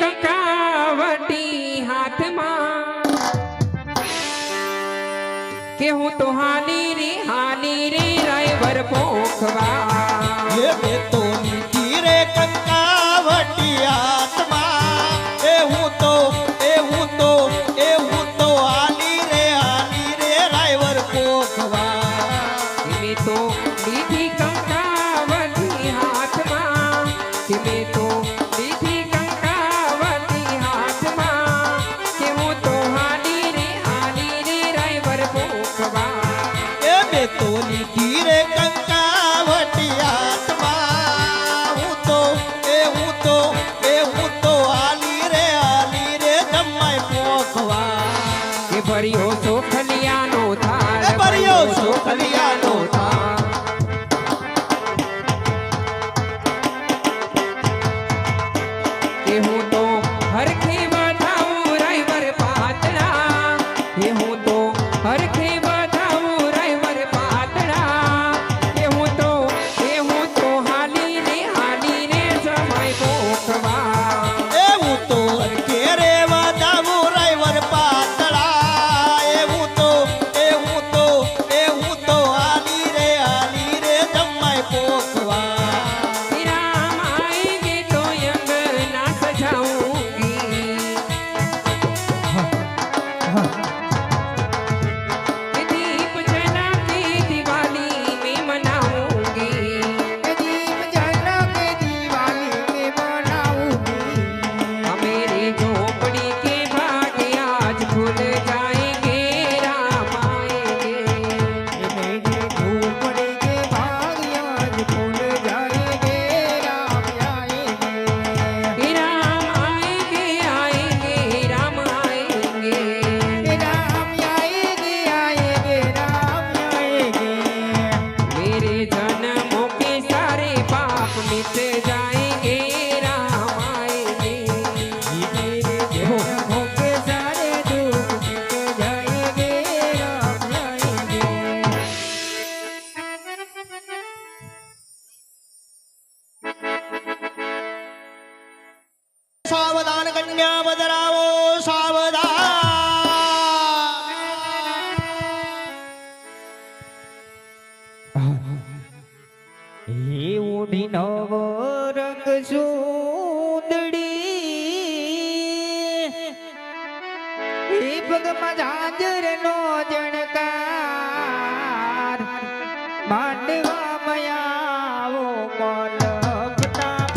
કંકાવટી હાથમાં કે હું તો હાલી રે રાયવર પોખવા મેં તો લીધી રે કંકાવટી હાથમાં એ હું તો હાલી રે રાયવર પોખવા મેં તો લીધી કંકાવટી હાથમાં કે મેં તો લીધી કંકાવટી હાથમાં કે હું તો હાલી રે રાયવર પોખવા એ મેં તો લીધી રે કંકાવટી હાથમાં હું તો હાલી રે જમાય પોખવા કે ભર્યો સોખલિયાનો થાળ એ ભર્યો સોખલિયાનો થાળ કે હું તો હરખે વધાવું રાયવર પાતળા કે હું તો હરખે વધાવું રાયવર પાતળા કે હું તો હાલી રે સમય પોખવા એવું તો ઘેરે વધાવું રાયવર પાતળા એવું તો હાલી રે જમાય પોખવા રામ આएंगे तो अंगना सजाऊंगी दीप जला के दिवाली में मनाऊंगी मेरे झोपड़ी के भाग्य आज खुल जाएंगे राम आएंगे राम आएंगे राम आएंगे मेरे जन्मों के सारे पाप मिट जाएंगे राम आएंगे સાવધાન કન્યા બદરાવો ઓઢી નવ રંગ સુંદડી એ પગમાં ઝાંઝર નો જણકાર માંડવા મયાવો મલપટા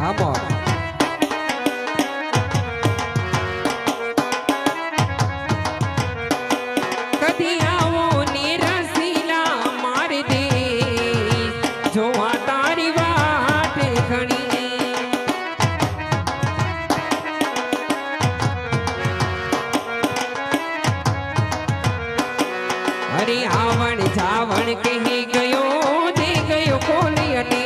આમો કદી આવો ને રસીલા માર દે જોવા તારી વાટ ઘણી અરે આવણ જાવણ કહી ગયો દે ગયો કોલી અને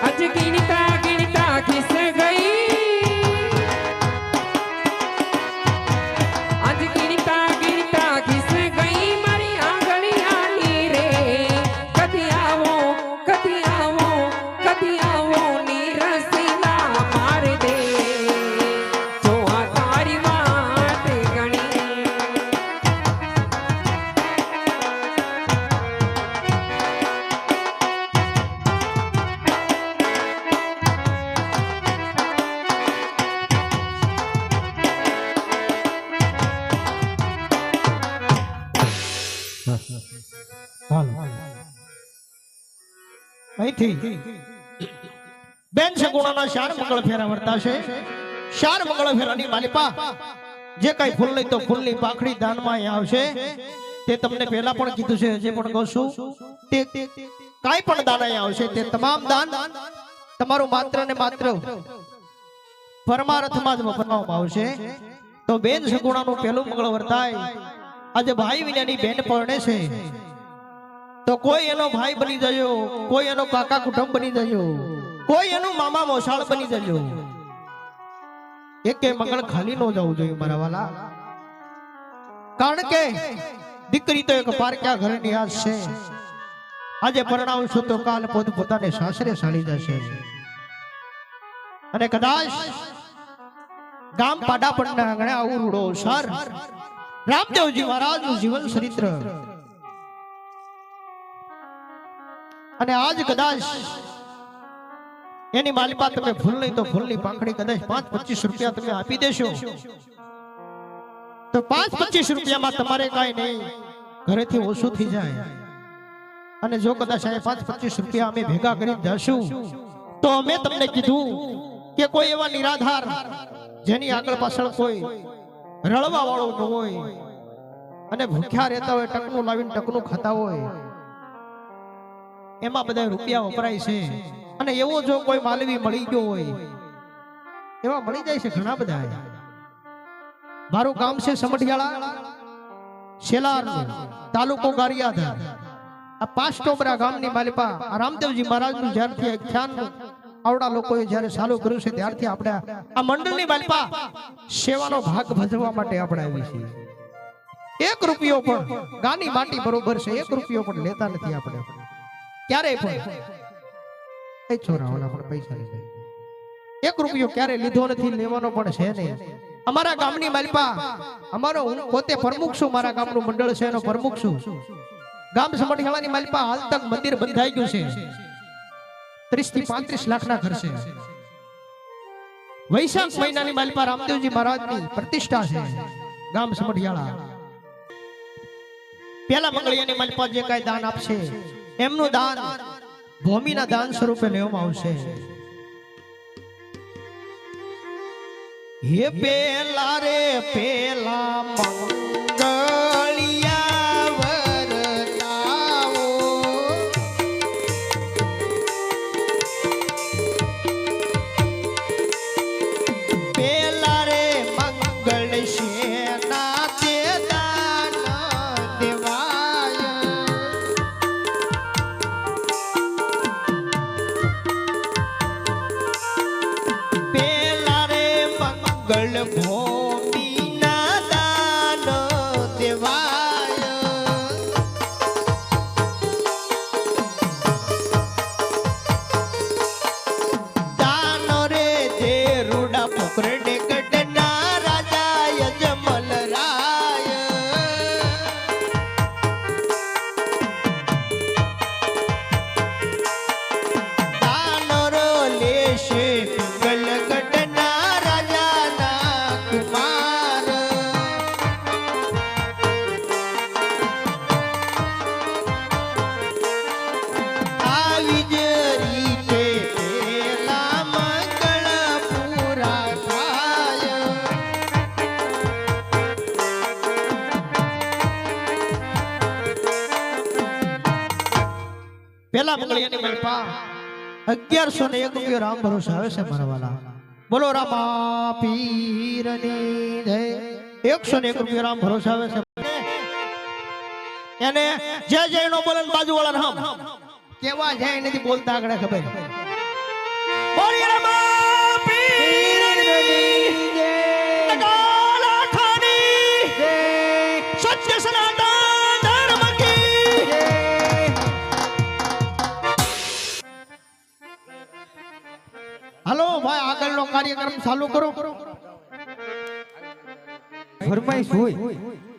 અજ ગિણતા ગિણતા ખિસ ગઈ અજ ગિણતા ગિણતા ખિસ ગઈ મારી આંગળીયાની રે કદી આવો ની રસીલા માર દે જોવા તારી વાટ ઘણી અહીંથી બેન સગુણાના શાર મંગળ ફેરા વર્તાશે. શાર મંગળ ફેરાની માલિપા જે કઈ ફૂલ લઈ તો ફૂલની પાખડી દાનમાં અહીં આવશે. તે તમને પહેલા પણ કીધું છે, હજી પણ કહું છું, તે કાંઈ પણ દાન અહીં આવશે તે તમામ દાન તમારું માત્ર ને માત્ર પરમાર્થમાં જ વપરાવવામાં આવશે. તો બેન સગુણાનું પહેલું મંગળ વર્તાય. આજે ભાઈ વિનાની બેન પરણે છે તો કોઈ એનો ભાઈ બની જજો, કોઈ એનો કાકા કુટુંબ બની જજો, કોઈ એનું મામા મોસાળ બની જજો. એકે મંગળ ખાલી નો જવું જોઈએ મારા વાલા. કારણ કે દીકરી તો એક પારક્યા ઘરની આસ છે. આજે પરણાવશું તો કાલ પોતાને સાસરે સાળી જશે. અને કદાચ ગામ પાડાપણના આંગણે આવું રૂડો સર રામદેવજી મહારાજનું જીવન ચરિત્ર. અને આજ કદાચ એની માલિપા તમે ફૂલ નહીં તો ફૂલની પાંખડી કદાચ 5-25 રૂપિયા તમે આપી દેશો તો 5-25 રૂપિયામાં તમારે કાંઈ નહીં ઘરેથી ઓછું થઈ જાય. અને જો કદાચ 5-25 રૂપિયા અમે ભેગા કરી જશું તો અમે તમને કીધું કે કોઈ એવા નિરાધાર જેની આગળ પાછળ કોઈ રળવા વાળું ન હોય અને ભૂખ્યા રહેતા હોય, ટકનું લાવીને ટકનું ખાતા હોય, એમાં બધા રૂપિયા વપરાય છે. અને એવો જો કોઈ માલવી મળી ગયો હોય, એવા મળી જાય છે ઘણા બધા. મારું ગામ છે સમઢિયાળા, શેલાર તાલુકો ગારિયાધાર. આ 5 ટોબરા ગામની માલિપા આ રામદેવજી મહારાજનું જ્યારથી ખ્યાન આવડા લોકોએ જ્યારે ચાલુ કર્યું છે ત્યારથી આપણે આ મંડળની માલિપા સેવાનો ભાગ ભજવવા માટે આપણે આવી છીએ. 1 રૂપિયો પણ ગાની માટી બરોબર છે, 1 રૂપિયો પણ લેતા નથી આપણે ક્યારેય પણ. એ છોરાઓના પણ પૈસા લે 1 રૂપિયો ક્યારે લીધો નથી, લેવાનો પણ છે નહીં. અમારા ગામની માલિપા, અમારો હું પોતે પ્રમુખ છું, મારા ગામનું મંડળ છે એનો પ્રમુખ છું. ગામ સમઢિયાળાની માલિપા હાલ તક મંદિર બંધાઈ ગયું છે. 30 થી 35 લાખના ખર્ચે વૈશાખ મહિનાની માલિપા રામદેવજી મહારાજની પ્રતિષ્ઠા છે ગામ સમઢિયાળા. પહેલા મંગળિયાની માલિપા જે કાંઈ દાન આપશે એમનું દાન ભૂમિના દાન સ્વરૂપે લેવામાં આવશે. હે પેલા રે પેલા મંગળિયા વરતાવો, પેલા રે મંગળ શેના તે દાન દેવાય. પેલા રે મંગળ ભૂમિના દાન દેવાય. પેલા મંગળિયાની મલપા 1101 રૂપિયો રામ ભરોસે આવે છે મારા વાલા. બોલો રામા પીરની જય. 101 રૂપિયો રામ ભરોસે આવે છે. એને જય જય નો બોલે બાજુ વાળા હમ કેવા જય નથી બોલતા આગળ ખબર. બોલી રામા પીરની જય. કાલા ખાની જય. સત્ય સનાતન ધર્મ કી જય. હાલો ભાઈ આગળનો કાર્યક્રમ ચાલુ કરો. ફરમાઈશ હોય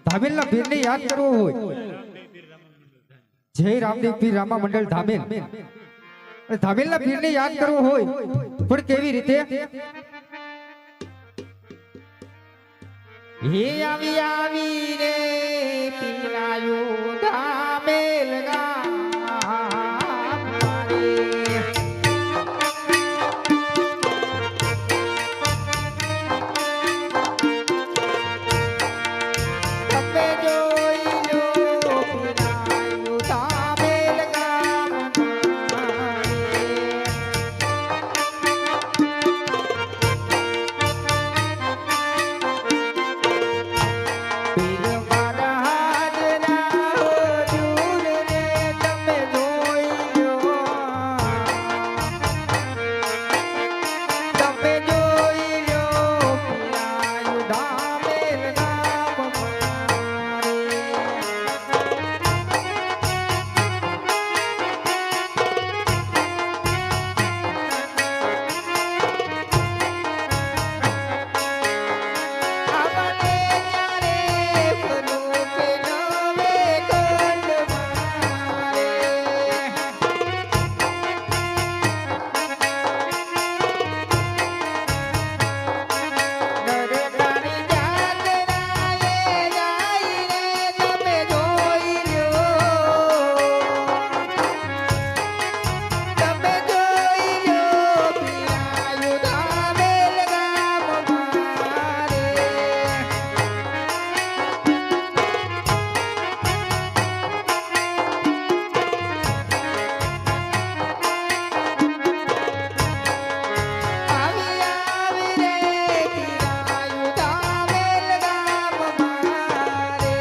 ધામેલના પીરને યાદ કરવો હોય. જય રામદેવ પીર રામા મંડળ ધામેલ. ધામેલના પીરને યાદ કરવો હોય પણ કેવી રીતે? હે આવી આવી રે પીરાયું ધામેલ ગામ મારે. તમે જોઈ લો પીરાયું ધામેલ ગામ મારે. પીર મારા હાજરા હજૂર રે તમે જોઈ લો. તમે જોઈ લો પીરાયું ધામેલ ગામ મારે. આમને ત્યારે ફરું કે નવે ગઢ મારે. નરકાની જાતરાએ જાય રે તમે જોઈ લ્યો. તમે જોઈ લ્યો પીરાયું ધામેલ ગામ મારે. આવી આવી રે પીરાયું ધામેલ ગામ મારે.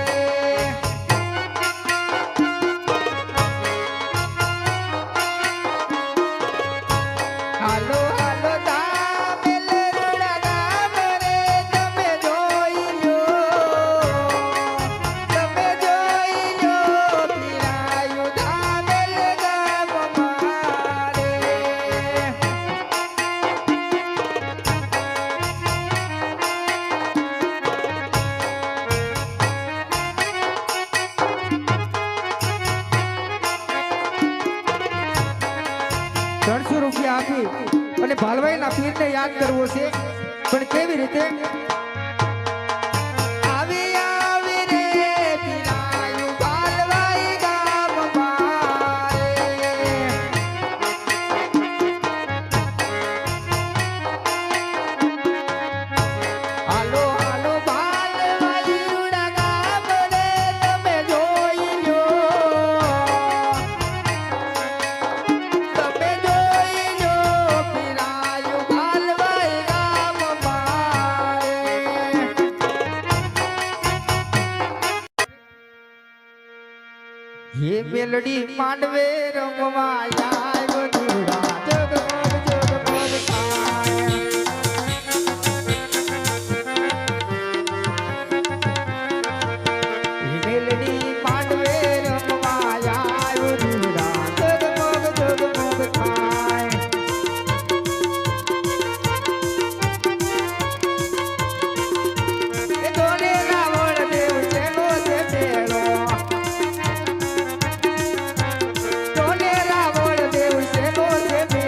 હાલો હાલો ધામેલ રૂડા ગામ રે તમે જોઈ લ્યો. તમે જોઈ લ્યો પીરાયું ધામેલ ગામ મારે. ₹300 આપી અને ભાલભાઈના પીરને યાદ કરવો છે પણ કેવી રીતે? આવી આવી રે પીરાયું ભાલભાઈ ગામ મારે. હાલો હાલો ભાલભાઈ રૂડા ગામ રે તમે જોઈ લ્યો. તમે જોઈ લો પીરાયું ભાલભાઈ ગામ મારે. હે મેલડી માંડવે રમવા આવ્યો ધૂળા જગમગ જગમગ થાય. હે મેલડી માંડવે રમવા આવ્યો ધૂળા જગમગ જગમગ થાય. એ દોને રાવણ દેવ ચેલો છે ચેલો. દોને રાવણ દેવ ચેલો છે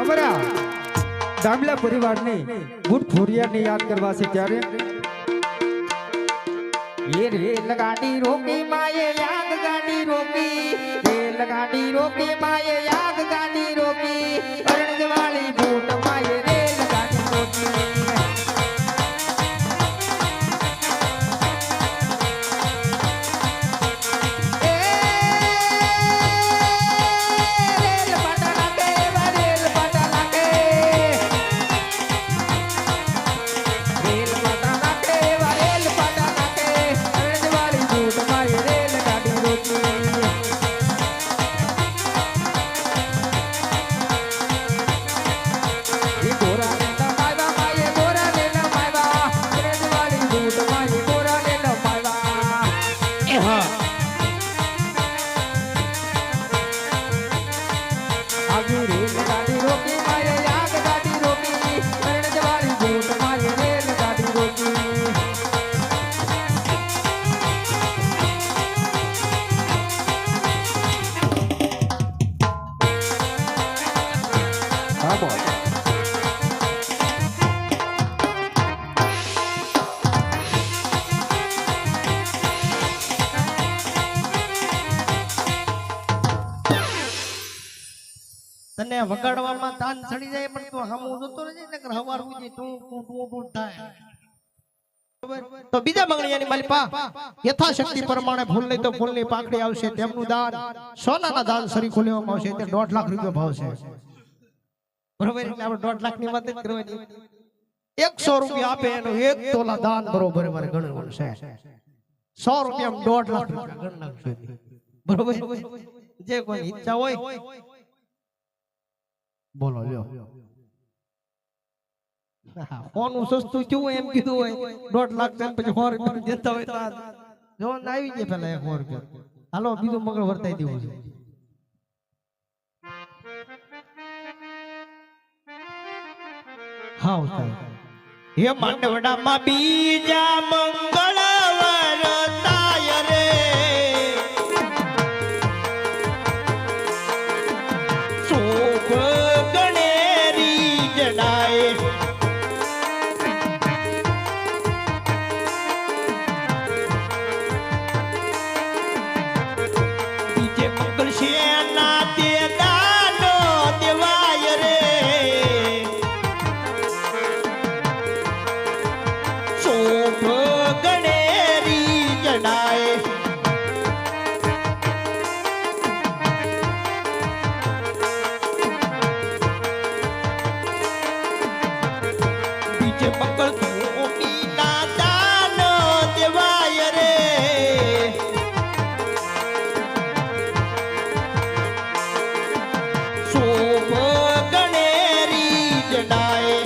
અમારા દામલા પરિવારને ગુડ ફોરિયાને યાદ કરવા છે ત્યારે ये रेल गाड़ी रोकी माये याद गाड़ी रोकी रेल गाड़ी रोकी माये याद गाड़ी रोकी अरण वाली बूट माये रेल गाड़ी रोकी ए रेल पटाला के रेल पटाला के रेल पटाला के रेल पटाला के अरण वाली बूट माये रेल गाड़ी रोकी ये गोरा ने लमावा माये गोरा ने लमावा रेल वाली बूट माये गोरा ने लमावा એ હા आगे रेल गाड़ी रोकी माये याद गाड़ी रोकी अरण वाली बूट माये रेल गाड़ी रोकी हाँ बोल તને વગાડવામાં તાન ચડી જાય પણ તું હમું જોતો રહેજે નકર હવાર ઉજી તું થાય તો બીજા મંગળિયાની માલિપા યથાશક્તિ પ્રમાણે ફૂલની તો ફૂલની પાંખડી આવશે તેમનું દાન સોનાના દાન શરીક લેવામાં આવશે તે 1.5 લાખ રૂપિયા ભાવ છે બરોબર એટલે આપણે 1.5 લાખ ની વાત જ કરવાની 100 રૂપિયા આપે એનું 1 તોલા દાન બરોબર મારે ગણવું છે 100 રૂપિયામાં 1.5 લાખ રૂપિયા ગણ નાખશે બરોબર જે કોઈ ઈચ્છા હોય બોલો લ્યો કોનું સસ્તું કેવું એમ કીધું હોય 1.5 લાખ પછી 100 રૂપિયા દેતા હોય તો જો આવી જાય પેલા 100 રૂપિયા હાલો બીજું મગળ વર્તાઈ દેવું છે હા ઉસ્તાદ હે માંડવડામાં બીજા મંગળવાર તાય રે શોભ ગણેરી જડાય બીજે મંગળ શેના તે દાનો દેવાય રે શોભ ગણેરી જડાય બીજે મંગળ ભૂમિના દાન દેવાય રે શોભ ગણેરી જડાય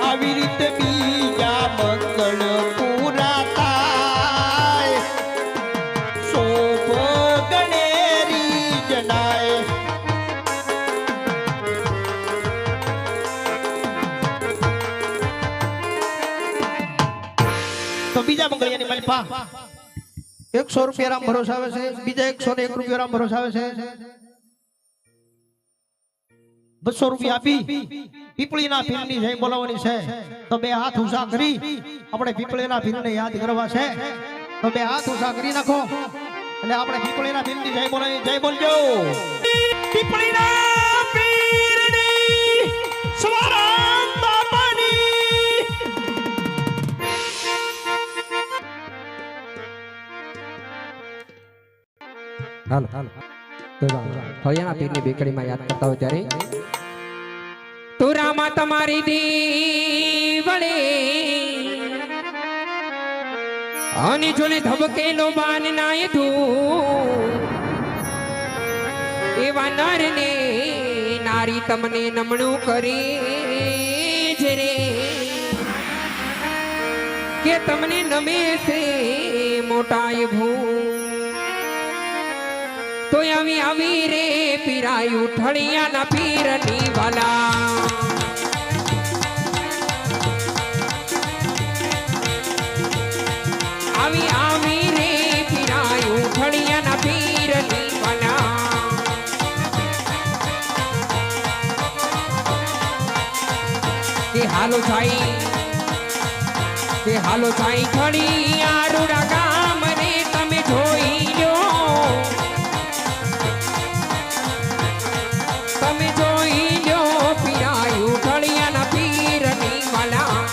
આવી રીતે બીજા મંગળ પૂરા થાય શોભ ગણેરી જડાય તો બીજા મંગળિયાની માલિપા 100 રૂપિયા રામ ભરોસા આવે છે બીજા 101 રૂપિયા રામ ભરોસા આવે છે 200 રૂપિયા આપી પીપળીના પીરની જય બોલાવવાની છે તો બે હાથ ઊંચા કરી આપણે પીપળીના પીરને યાદ કરવા છે તો બે હાથ ઊંચા કરી નાખો અને આપણે પીપળીના પીરની જય બોલાવી જય બોલજો પીપળીના પીરની સ્વરાન બાપાની હાલો હાલો ફળિયાના પીરની બેકડીમાં યાદ કરતા હોય ત્યારે તુરામાં તમારી દીવડે અને જોને ધબકેલો બાન નાય તું એવા નર ને નારી તમને નમણું કરી છે રે કે તમને નમે છે મોટાય ભૂ તો આવી આવી રે પીરાયું ઠળિયાના પીરની વાલા આવી આવી રે પીરાયું ફળિયાના પીરની વાલા કે હાલો સાઈ ખડી આરુડા ગામ ને તમે જોઈ લો પીરાયું ખડિયાના પીરની વાલા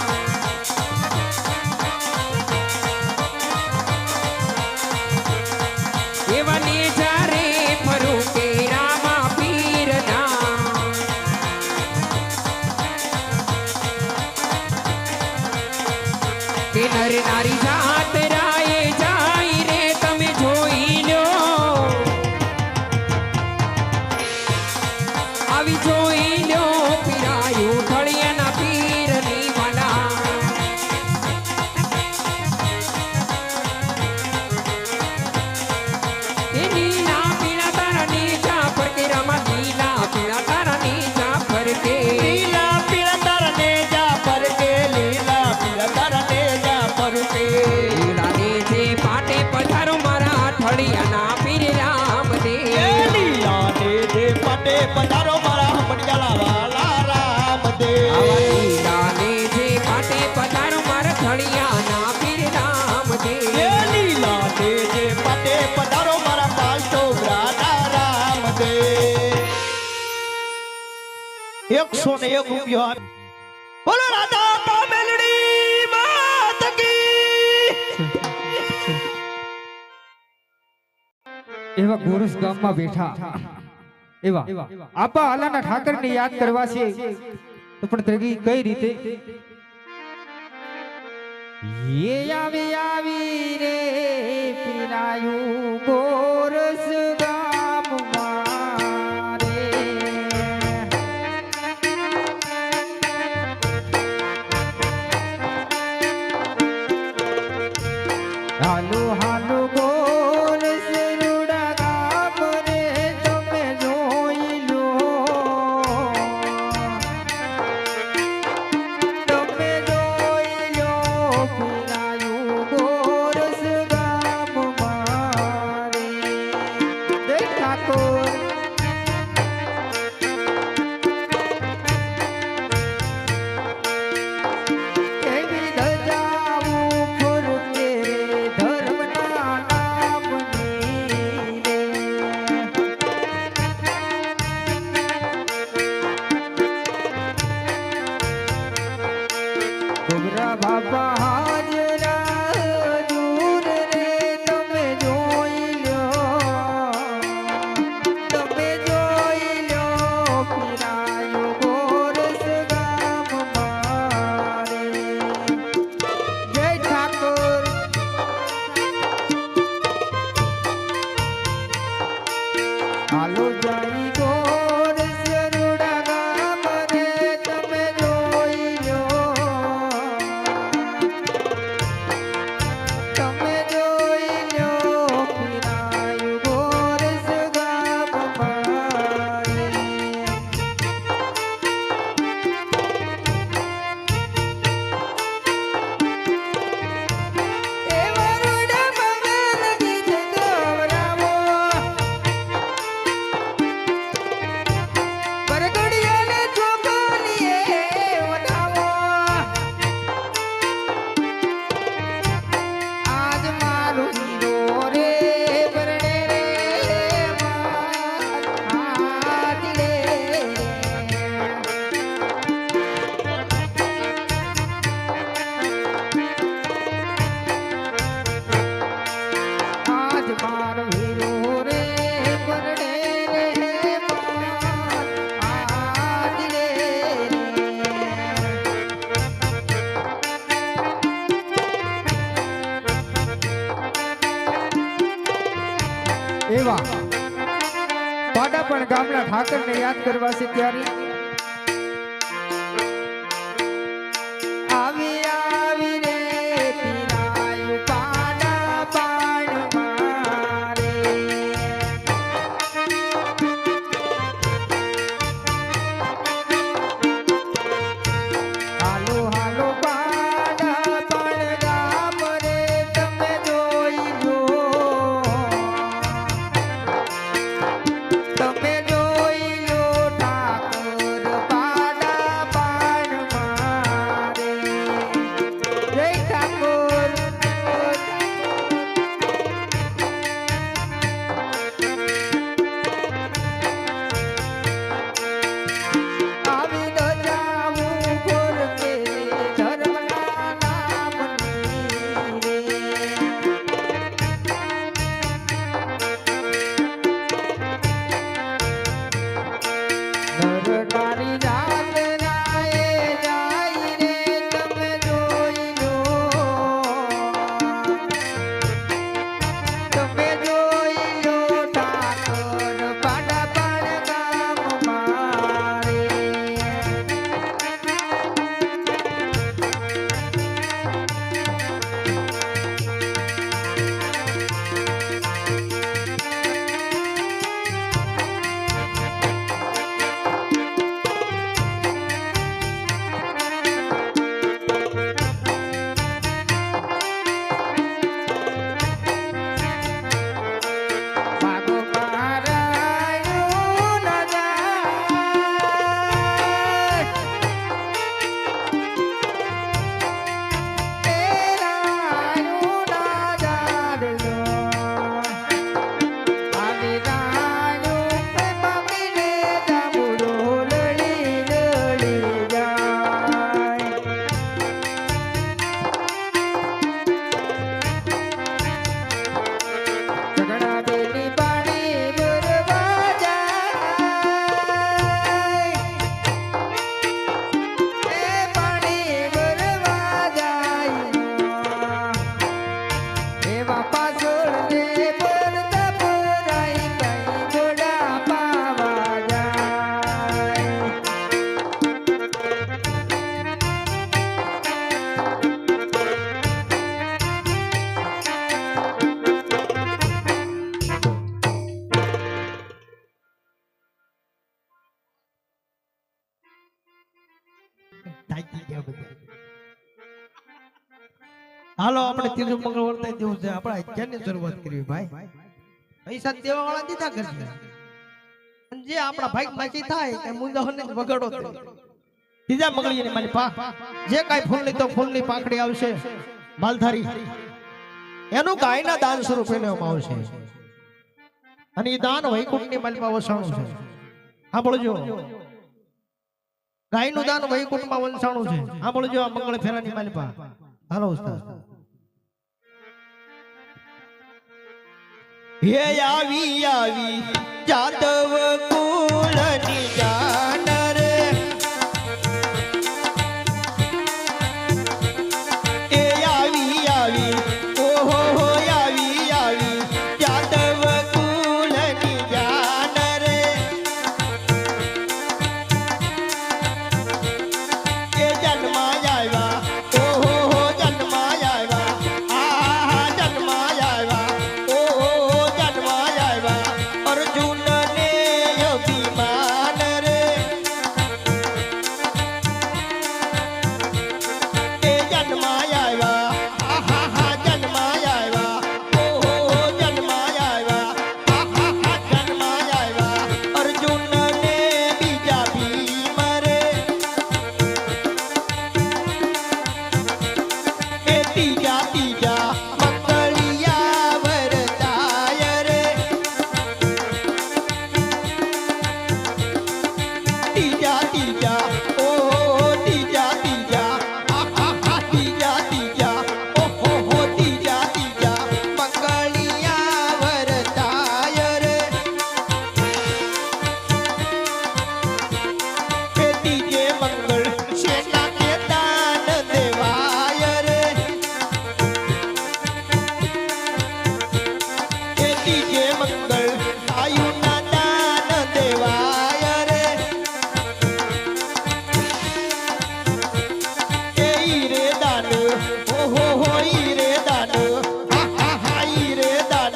એવાને જારે ફરું કે રામા પીરના કે નર નારી જાત રાએ જાય રે તમે જોઈ લો આવી જોઈ લો પીરાયું ખડિયાના પીરની વાલા એ નીલા પીળા તારા નીચા પર કે રમા નીલા પીળા તારા નીચા પર કે લીલા પીળા તારને જા પર કે લીલા પીળા તારને જા પર કે લીલાને જે પાટે પધારો મારા ઠળિયાના પીર રામ દે એ લીલા ને જે પાટે પધારો મારા હમડિયાલા વાલા રામ દે આવા લીલાને જે પાટે પધારો મારા ઠળિયાના પીર રામ દે એ લીલા ને જે પાટે પધારો મારા પાલતો રાધા રામ દે 101 રૂપિયો આપ. બોલો રાધા કા મેલડી માત કી એવા ગોરસ ગામમાં બેઠા એવા આપા આલાના ઠાકરને યાદ કરવા છે તો પણ ત્રગી કઈ રીતે એ આવી રે પીરાયું ગોરસ ગામમાં રે હાલો હાલો ગોરસ રૂડા ગામ રે તમે જોઈ લો પીરાયું ગોરસ ગામમાં રે જય ઠાકોર એવી ધજાવું ફરકે ધર્મના નામની રે ગોબરા બાપા હાજરા દૂર રે તમે જોઈ લો પીરાયું ગોરસ ગામમાં રે જય ઠાકોર હાલો જાઈ ગોરસ રૂડા ગામ રે તમે જોઈ લો પીરાયું ગોરસ ગામમાં રે એ વરુડા મંગલ ગીત ગવરાવો પરગડિયાને ચોકલીએ વટાવો આજ મારું હીરો રે પરણે રે હાથ રે આજ મારો હીરો રે પરણે રે હાથ રે એવા પાડા પણ ગામના ઠાકરને યાદ કરવા છે ત્યારે આવી રે પીરાયું પાડા પાણ મારે હાલો હાલો પાડા પણ ગામ રે તમે જો થાકી ગયા બધા. હાલો આપણે ત્રીજું મંગળ વર્તાઈ દેવું છે. આપણે અત્યારની શરૂઆત કરવી ભાઈ. પૈસા દેવા વાળા દીધા કરજે. અને જે આપણા ભાઈ માંથી થાય તે મુંદાહોને વગાડો તે. ત્રીજા મંગળીની મારી પા જે કાંઈ ફૂલની તો ફૂલની પાંખડી આવશે માલધારી એનું ગાયના દાન સ્વરૂપે લેવામાં આવશે. અને એ દાન વૈકુંઠની માલિકા વસાણું છે. સાંભળજો, ગાયનું દાન વૈકુંઠમાં વંસાણું છે. સાંભળજો આ મંગળ ફેરાની માલિકા. હાલો ઉસ્તાદ. હે આવી આવી જાદવ કુળની જાન રે, એ આવી આવી ઓહો હો આવી આવી જાદવ કુળની જાન રે, એ જન્મા આવ્યા ઓહો હો જન્મા આવ્યા, આ જન્મા આવ્યા ઓહો અર્જુન ને અભિમાન રે, એ જન્મા આવ્યા આહા જન્મા આવ્યા ઓહો જન્મા આવ્યા આહા જન્મા આવ્યા અર્જુન ને બીજા ભીમ રે, એ ત્રીજા ત્રીજા મંગળિયા વરતાય રે, ત્રીજા ત્રીજા ઓહો ત્રીજા ત્રીજા આહા ત્રીજા ત્રીજા ઓહો ત્રીજા ત્રીજા મંગળિયા વરતાય રે, એ ત્રીજે મંગળ શેના કે દાન દેવાય રે, એ ત્રીજે મંગળ આયુના દાન દેવાય રે, એ ઈરે દાન ઓહો ઈરે દાન આહા ઈરે દાન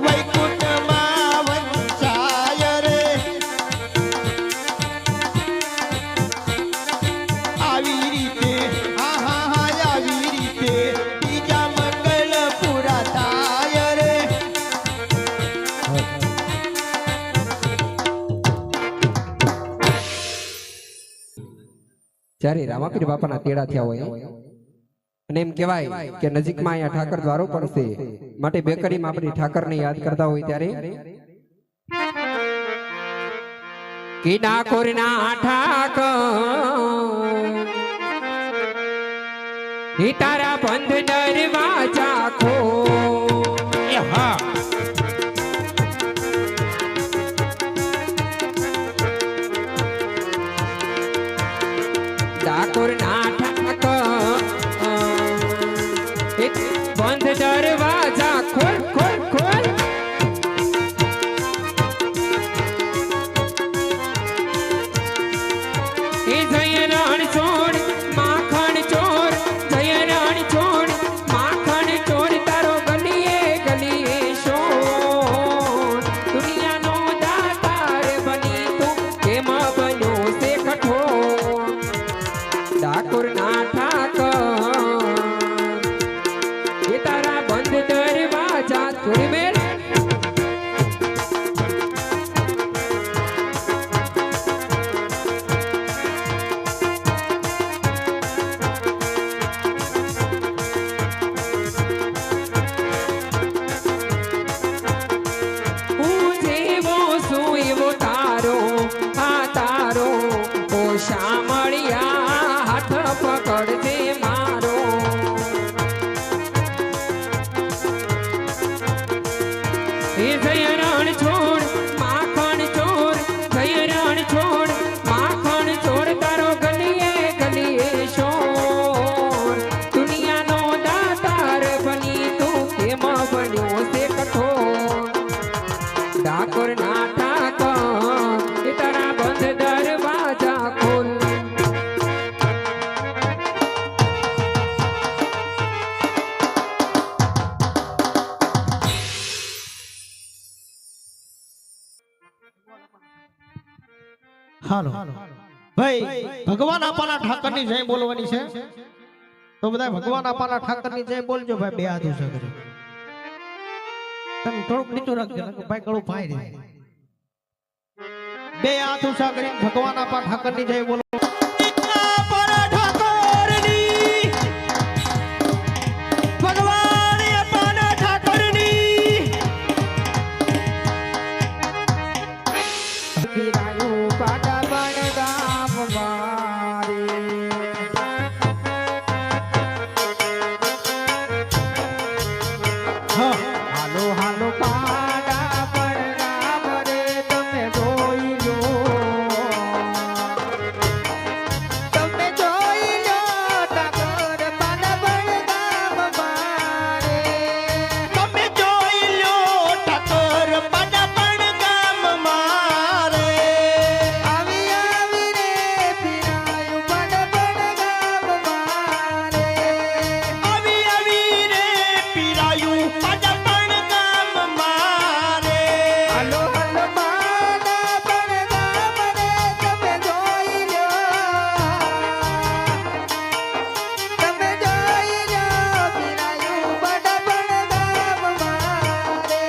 વૈકુંઠમાં વંચાય રે, આવી રીતે આહા આવી રીતે બીજા મંગળ પૂરા થાય રે. જ્યારે રામાપીર બાપાના તેડા થયા હોય અને એમ કહેવાય કે નજીકમાં અહીંયા ઠાકર દ્વારો પણ છે, માટે બેકરીમાં આપણી ઠાકરને યાદ કરતા હોય ત્યારે કે ડાકોરના ઠાકર હે તારા બંધ દરવાજા ખો. એ હા ડાકોરના ઠાકર એ બંધ દરવાજા ખોલ ખોલ ખોલ. એ જય રણ છોડ માખણ ચોર, જય રણ છોડ માખણ ચોર, તારો ગલીએ ગલીએ શોર. દુનિયાનો દાતાર બની તું કેમ બન્યો છે કઠોર. ડાકોરના ઠાકર એ તારા બંધ દરવાજા છોડી મેલ. હું જેવો છું એવો તારો આ તારો ઓ શામળિયા હાથ પકડજે મારો. એ જય રણ છોડ માખણ ચોર, જય રણ છોડ માખણ ચોર, તારો ગલીએ ગલીએ શોર. દુનિયાનો દાતાર બની તું કેમ બન્યો છે કઠોર. ડાકોરના ઠાકર એ તારા બંધ દરવાજા ખોલ. હાલો ભાઈ ભગવાન આપવાના ઠાકરની જય બોલવાની છે તો બધા ભગવાન આપવાના ઠાકરની જય બોલજો ભાઈ બે હાથ ઊંચા કરી તમે થોડુંક નીચું રાખજો નકર ભાઈ ગળું ફાઈ રહે બે હાથ ઊંચા કરીને ભગવાન આપા ઠાકરની જય બોલો પીરાયું પાટા પણ ગામ મારે હાલો હાલો પાટા પણ ગામ રે તમે જોઈ લો ઠાકર પાટા પણ ગામ મારે તમે જોઈ લો ઠાકર પાટા પણ ગામ મારે આવી આવી રે પીરાયું પાટા પણ ગામ મારે આવી આવી રે પીરાયું પાટા પણ ગામ મારે હાલો હાલો પાટા પણ ગામ રે તમે જોઈ લો પીરાયું પાટા પણ ગામ મારે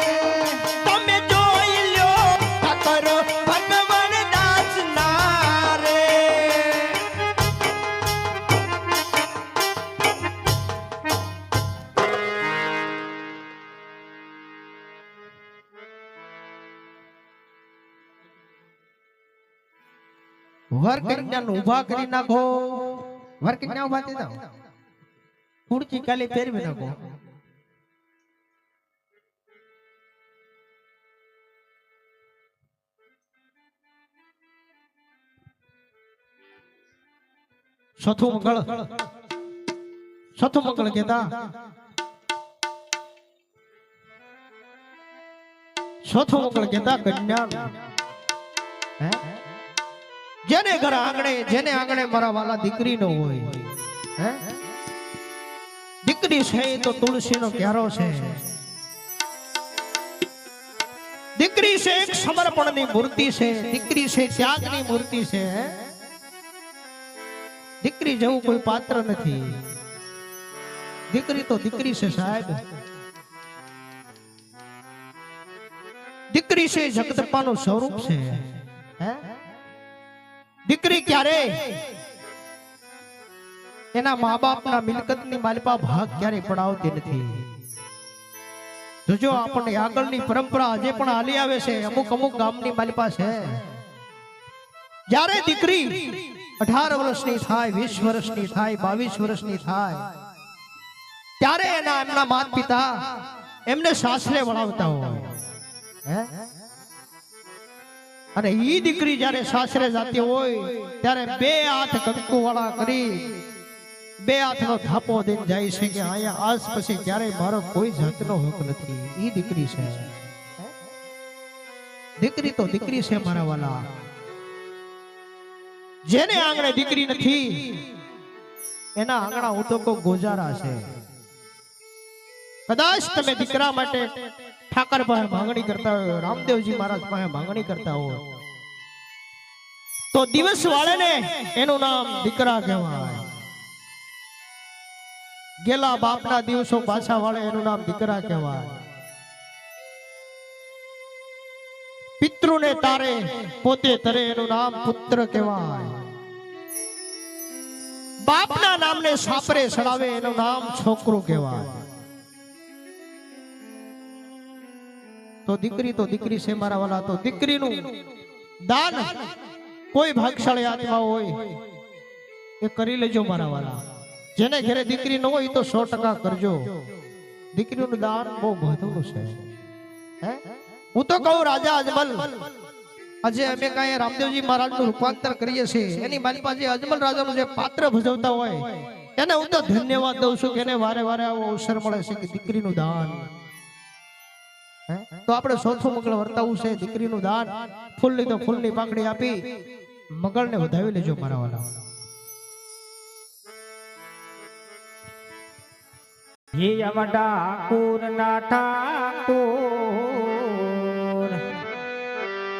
તમે જોઈ લો ઠાકર ભગવાન દાસ ના રે વર કન્યાને ઊભા કરી નાખો વર કન્યા ઊભા થઈ જાઓ ખુરચી કાલી ફેરવી નાખો ચોથું મંગળ કહેતા ચોથું મંગળ કહેતા કન્યા હે જેને ઘર આંગણે જેને આંગણે મારા વાલા દીકરી નો હોય હે દીકરી છે એ તો તુલસી નો ક્યારો છે દીકરી છે એક સમર્પણ ની મૂર્તિ છે દીકરી છે ત્યાગ ની મૂર્તિ છે દીકરી જેવું કોઈ પાત્ર નથી દીકરી તો દીકરી છે સાહેબ દીકરી છે જગદંબાનું સ્વરૂપ છે હે દીકરી ક્યારે એના મા બાપના મિલકતની માલિપા ભાગ ક્યારે પડાવતી નથી જોજો આપણને આગળની પરંપરા આજે પણ હાલી આવે છે અમુક અમુક ગામની માલિપા છે જ્યારે દીકરી 18 વર્ષની થાય 20 વર્ષની થાય 22 વર્ષની થાય ત્યારે એમના માતા પિતા એમને સાસરે વળાવતા હોય હે અને ઈ દીકરી જ્યારે સાસરે જાતી હોય ત્યારે બે હાથ કંકુ વાળા કરી બે હાથનો થાપો દઈને જાય છે કે અહીંયા આજ પછી ક્યારેય મારો કોઈ જાતનો હક નથી ઈ દીકરી છે દીકરી તો દીકરી છે મારા વાલા જેને આંગણે દીકરી નથી એના આંગણા હું તો કોઈ ગોજારા છે કદાચ તમે દીકરા માટે ઠાકર પાસે માંગણી કરતા હોય રામદેવજી મહારાજ પાસે માંગણી કરતા હોય તો દિવસ વાળાને એનું નામ દીકરા કહેવાય ગેલા બાપના દિવસો પાછા વાળે એનું નામ દીકરા કહેવાય પિતૃને તારે પોતે તરે એનું નામ પુત્ર કહેવાય બાપના નામને સાપરે સડાવે એનું નામ છોકરો કહેવાય તો દીકરી છે મારા વાલા તો દીકરીનું દાન કોઈ ભાગશાળી આત્મા હોય એ કરી લેજો મારા વાલા જેને ઘરે દીકરી ન હોય તો 100% કરજો દીકરીનું દાન બહુ મહત્વનું છે હે હું તો કહું રાજા અજમલ આજે અમે કાંઈ રામદેવજી મહારાજનું રૂપાંતર કરીએ છીએ એની મારી પાસે અજમલ રાજાનું જે પાત્ર ભજવતા હોય એને હું તો ધન્યવાદ દઉં છું કે એને વારે વારે આવો અવસર મળે છે કે દીકરીનું દાન તો આપણે ચોથું મંગળ વર્તાવું છે દીકરીનું દાન ફૂલની તો ફૂલની પાંખડી આપી મંગળને વધાવી લેજો મારા વાલા હે યમડાકુર ના ઠાકોર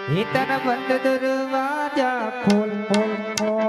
હે તન બંધ દરવાજા ખોલ ખોલ ખોલ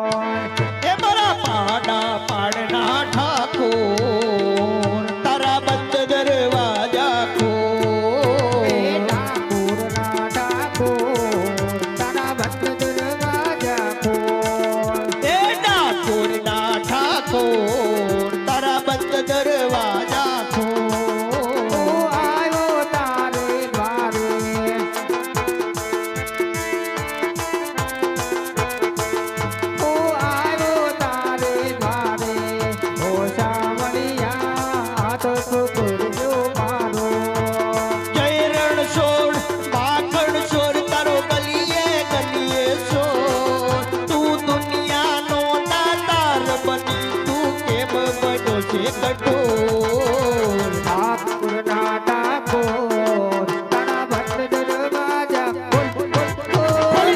છે કટોર ઠાકુરના ઠાકોર તારા ભટ્ટ દરવાજા બોલ બોલ બોલ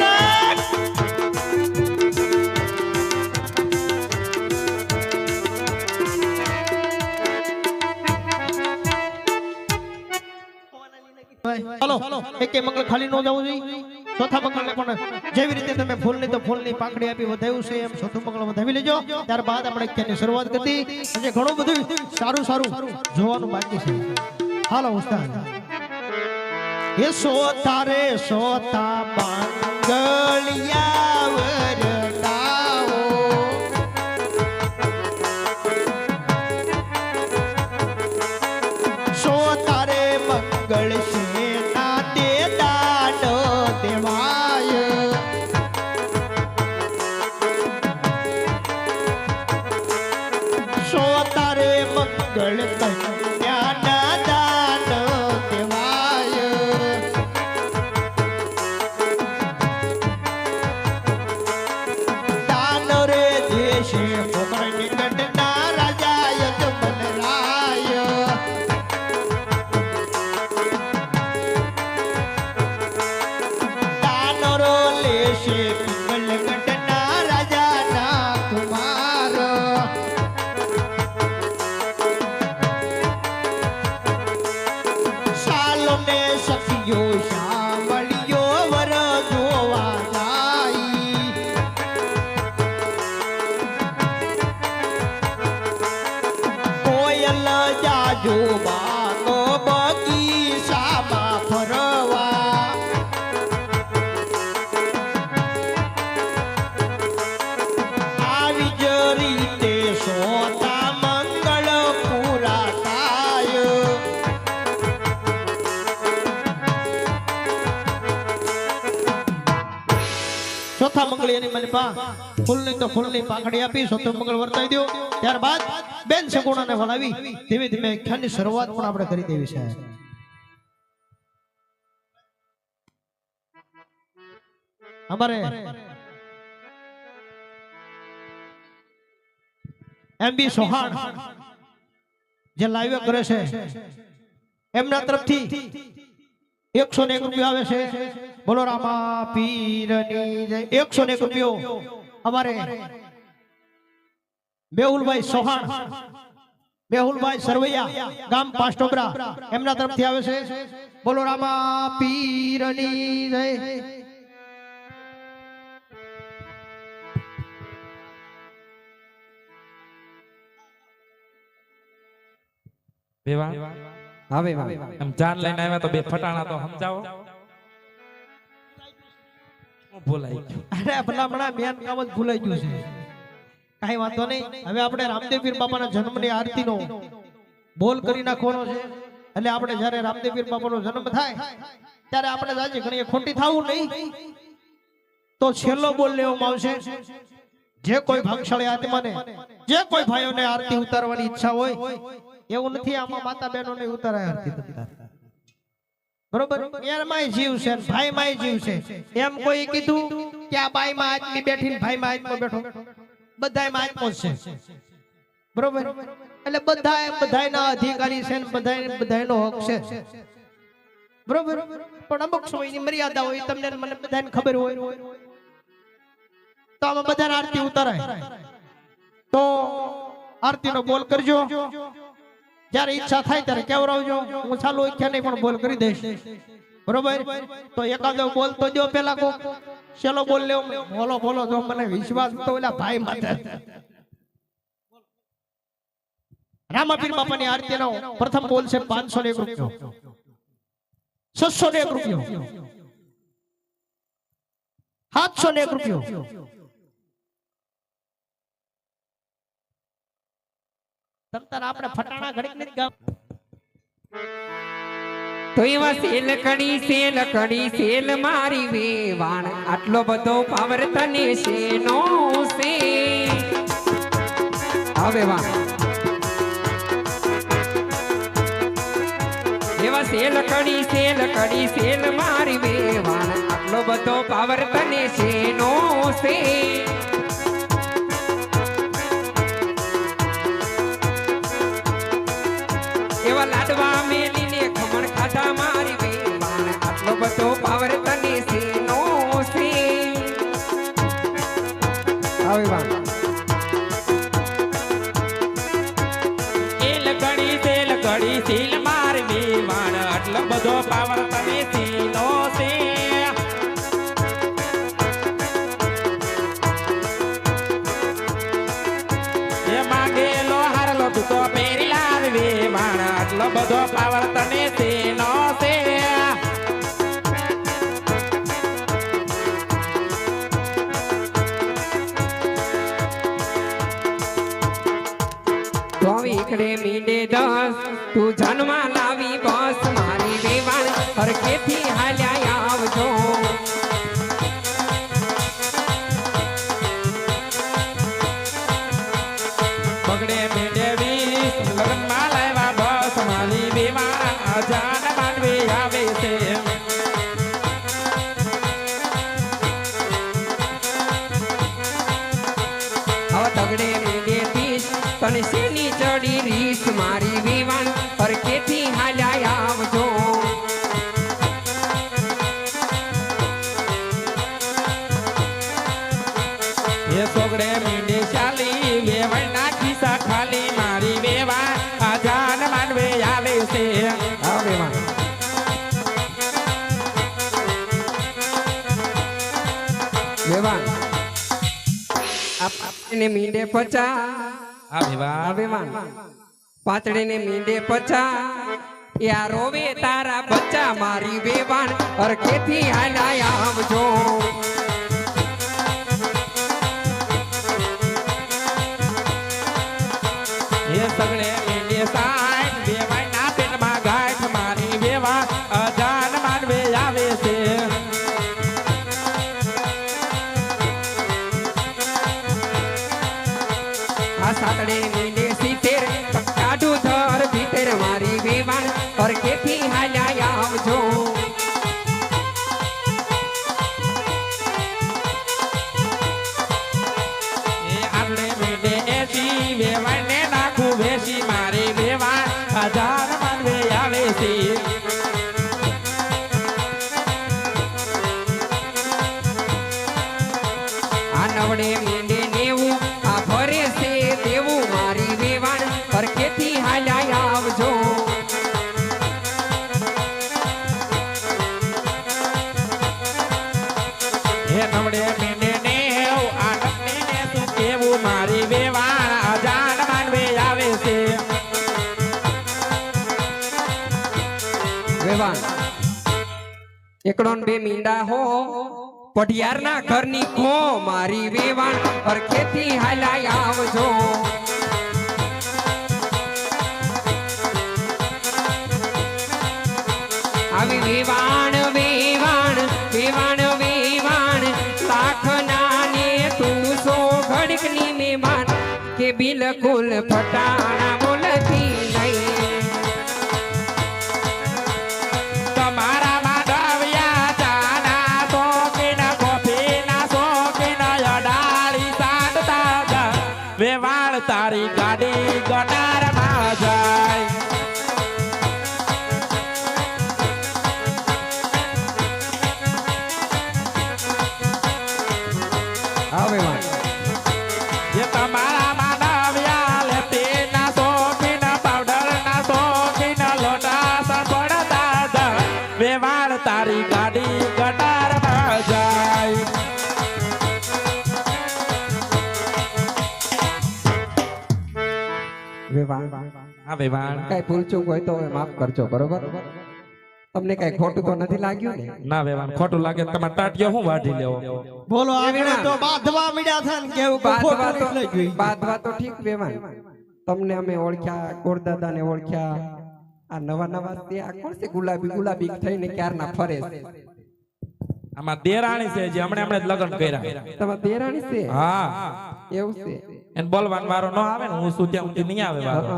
ચાલો એકે મંગળ ખાલી ન જવું જોઈએ ચોથા મંગળને પણ જેવી રીતે તમે ફૂલની તો ફૂલની પાંખડી આપી વધાવ્યું છે એમ ચોથું મંગળ વધાવી લેજો ત્યારબાદ આપણે ક્યાંની શરૂઆત કરી અને ઘણું બધું સારું સારું જોવાનું બાકી છે હાલો ઉસ્તાદ એ સોતારે સોતા મંગળિયા વરતાઓ સોતારે મંગળ સેના તે દાન દેવાય સોતારે મંગળ કન્યાના દાન દેવાય દાન રે દેશે પોકરણી ગઢના રાજા યજમનરાય દાનરો લેશે પિંગલગઢના રાજાના કુમાર સાલોને સખીઓ શામળિયો વર જોવા જાય કોયલ જાજો બાનો બગીચામાં ફરવા આવી જ રીતે સોતા મંગળ પૂરા થાય ચોથા મંગળ એની મનપા ફૂલની તો ફૂલની પાંખડી આપી ચોથું મંગળ વર્તાવી દો ત્યારબાદ બેન સગુણાને વળાવી ધીમે ધીમે ખ્યાલની શરૂઆત પણ આપણે કરી દેવી છે અમારે એમબી સોહાણ જે લાઈવ કરે છે એમના તરફથી 101 રૂપિયા આવે છે બોલો રામા પીરની જય 101 રૂપિયો અમારે મેહુલભાઈ સોહાણ મેહુલભાઈ સરવૈયા ગામ પાસ્ટોબરા એમના તરફથી આવે છે બોલો રામા પીરની જય વેવા હવે વાહ એમ જાન લઈને આવ્યા તો બે ફટાણા તો સમજાવો હું ભૂલાઈ ગયો અરે ભલામણા મેન કામ જ ભૂલાઈ ગયું છે કાઈ વાંધો નહીં હવે આપણે રામદેવ પીર બાપાના જન્મની આરતીનો બોલ કરી નાખવાનો છે એટલે આપણે જ્યારે રામદેવ પીર બાપાનો જન્મ થાય ત્યારે આપણે જાજી ઘણી ખોટી થાવું નહીં તો છેલ્લો બોલ લેવામાં આવશે જે કોઈ ભાગશાળી આત્માને જે કોઈ ભાઈઓને આરતી ઉતારવાની ઈચ્છા હોય એવું નથી આમાં માતા બહેનોને ઉતારાય આરતી થતા બરોબર એમાંય જીવ છે ભાઈમાંય જીવ છે એમ કોઈ કીધું કે આ બાઈમાં આદમી બેઠીને ભાઈમાં આત્મો બેઠો બધાયમાં આત્મો છે બરોબર એટલે બધાયના અધિકારી છે ને બધાયનો હક છે બરોબર પણ અમુક સમયની મર્યાદા હોય તમને મને બધાને ખબર હોય તો આમાં બધાને આરતી ઉતારાય તો આરતીનો બોલ કરજો જ્યારે ઈચ્છા થાય ત્યારે કેવરાવજો હું ચાલુ ઈચ્છા નહીં પણ બોલ કરી દઈશ બરોબર તો એકાદો બોલ તો દો પેલા કો ચલો બોલ લેવો બોલો બોલો જો મને વિશ્વાસ તો ઓલા ભાઈ માથે રામાપીર બાપાની આરતીનો પ્રથમ બોલ છે 501 રૂપિયો 601 રૂપિયો 701 રૂપિયો તમતાર આપણે ફટાણા ઘડીક ને ગામ તો એવા સેલ કડી મારી વેવાણ આટલો બધો પાવર તને શેનો છે હવે વાહ એવા સેલ કડી મારી વેવાણ આટલો બધો પાવર તને શેનો છે આવે વાણ એલ કડી તેલ કડી સીલ મારવી વાણ આટલો બધો પાવર તને સીનો છે એ માગેલો હારલો તું તો પહેરી લાવવી વાણ આટલો બધો પાવર તને સીનો છે તો ઈકડે મીંડે 10 તું જન્મા લાવી બસ મારી વેવાણ હરખેથી હાલ્યા આવજો બગડે મીંડે 20 લગ્નમાં લાવ્યા બસ મારી વેવાણ જાન માંડવી આવે છે હવે તગડે મીંડે 30 તને શેની ચડી રીસ મારી વેવાણ હરખેથી હાલ્યા આવજો એ સોગડે મીંડે ચાલી વેવાણ નાખી સા ખાલી મારી વેવાણ જાન માંડવે આવે છે આ વેવાણ વેવાણ આપને મીંડે 50 આ વેવાણ આ વેવાણ પાતળે ને મીંડે 50 યા રોવે તારા બચ્ચા મારી વેવાણ હરખેથી હાલ્યા આવજો એ સગડે મીંડે 60 વેવાણ ના પેટમાં ગાંઠ મારી વેવાણ જાન માંડવે આવે છે આ સાતડે મીંડે 70 કાઢું ધર ભીતર મારી વેવાણ હરખેથી હાલ્યા આવજો એ આંગળે મીંડે 80 વેવાણ ને નાખું વેસી મારી વેવાણ જાન માંડવે આવે છે આ નવડે મીંડે 90 આ ભરે છે દેવું મારી વેવાણ હરખેથી હાલ્યા આવજો હે નવડે મીંડે 90 આ નકલી ને શું કેવું મારી વેવાણ જાન માંડવે આવે છે વેવાણ એકડો ને 2 મીંડા હો પઢિયારના ઘરની કો મારી વેવાણ હરખેથી હાલ્યા આવજો આવી વેવાણ વેવાણ વેવાણ વેવાણ લાખ નાને તું સો ઘડીકની મહેમાન કે બિલકુલ ફટાણા બોલતી નહીં તમારા માધવ્યા ચાના શોખીન કોફીના શોખીન અડાળી સાધતા વેવાણ તારી ગાડી ગટારમાં જાય હા વેવાણ જે તમારા માધવ્યા લેતીના શોખીન પાવડરના શોખીન લોટા સપડતા વેવાણ તારી ગાડી ગટારમાં જાય વેવાણ હા વેવાણ કઈ ભૂલ ચૂક હોય તો માફ કરજો બરોબર તમને કઈ ખોટું તો નથી લાગ્યું ને ના વેવાણ ખોટું લાગે તો તમારે ટાટિયો હું વાઢી લેવો બોલો આગળ તો બાંધવા મળ્યા થા ને કેવું કોઈ બાદવા ખોટું તો નહીં જોઈ બાદવા તો ઠીક વેવાણ તમને અમે ઓળખ્યા ગોરદાદા ને ઓળખ્યા આ નવા નવા તે આ કોણ છે ગુલાબી ગુલાબી થઈને ક્યારના ફરે છે આમાં દેરાણી છે જે હમણાં જ લગ્ન કર્યા તમારા દેરાણી છે હા એવું છે એને બોલવાનો વારો ન આવે ને હું સુધી ઊંધી નહીં આવે વારો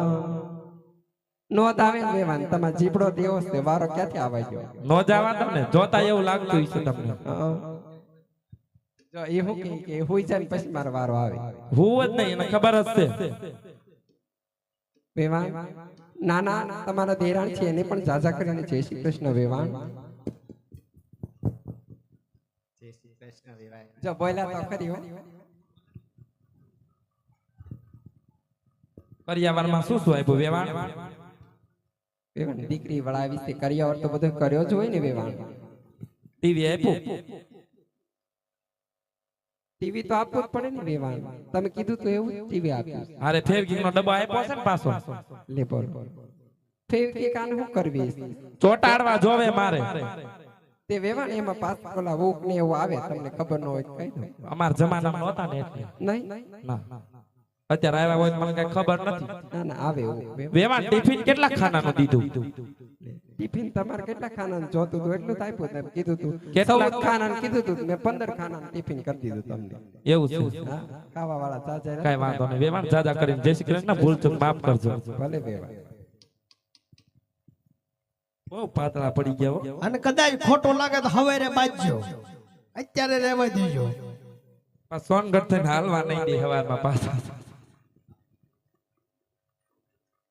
નોત આવે ને વેવાણ તમારા જીબડો દેવો છે વારો ક્યાંથી આવા ગયો નો જવા તમને જોતા એવું લાગતું હશે તમને જો એ હું કે હુઈ જાય ને પછી મારો વારો આવે હું જ નહીં એને ખબર જ છે વેવાણ નાના તમારા દેરાણ છે એને પણ જાજા કરીને જય શ્રી કૃષ્ણ વેવાણ જો બોલ્યા તો ખરી હો કરિયાવરમાં શું શું આપ્યું વેવાણ વેવાણ દીકરી વાળા વિશે કર્યા તો બધું કર્યો જ હોય ને વેવાણ. ટીવી આપ્યું ટીવી તો આપવું જ પડે ને વેવાણ. તમે કીધું તો એવું ટીવી આપ્યું. અરે ફેરકીનો ડબ્બો આપ્યો છે ને પાછો લે બોલ ફેવકી કાન હું કરવી ચોટાડવા જોવે મારે તે વેવાણ એમાં પાસ ઓલા વોક ને એવું આવે તમને ખબર ન હોય તો કહી દો. અમાર જમાનામાં નહોતા ને એટલે નહીં ના અત્યારે આવ્યા હોય તો મને કઈ ખબર નથી. ના ના આવે એવું વેવાણ ટિફિન કેટલા ખાનાનું દીધું ટિફિન તમારે કેટલા ખાનાનું જોતું હતું એટલું જ આપ્યું ને કીધું તું કેટલા? 14 ખાનાનું કીધું તું મેં 15 ખાનાનું ટિફિન કરી દીધું તમને. એવું છે હા ખાવા વાળા ચાચા કઈ વાંધો નહીં વેવાણ જાજા કરીને જય શ્રી કૃષ્ણ ભૂલ ચૂક માફ કરજો. ભલે વેવાણ. બહુ પાતળા પડી ગયા હો. અને કદાચ ખોટો લાગે તો હવેરે બાજજો, અત્યારે રહેવા દેજો. સોનગઢ થઈને હાલવા નહીં દે હવારમાં પાછા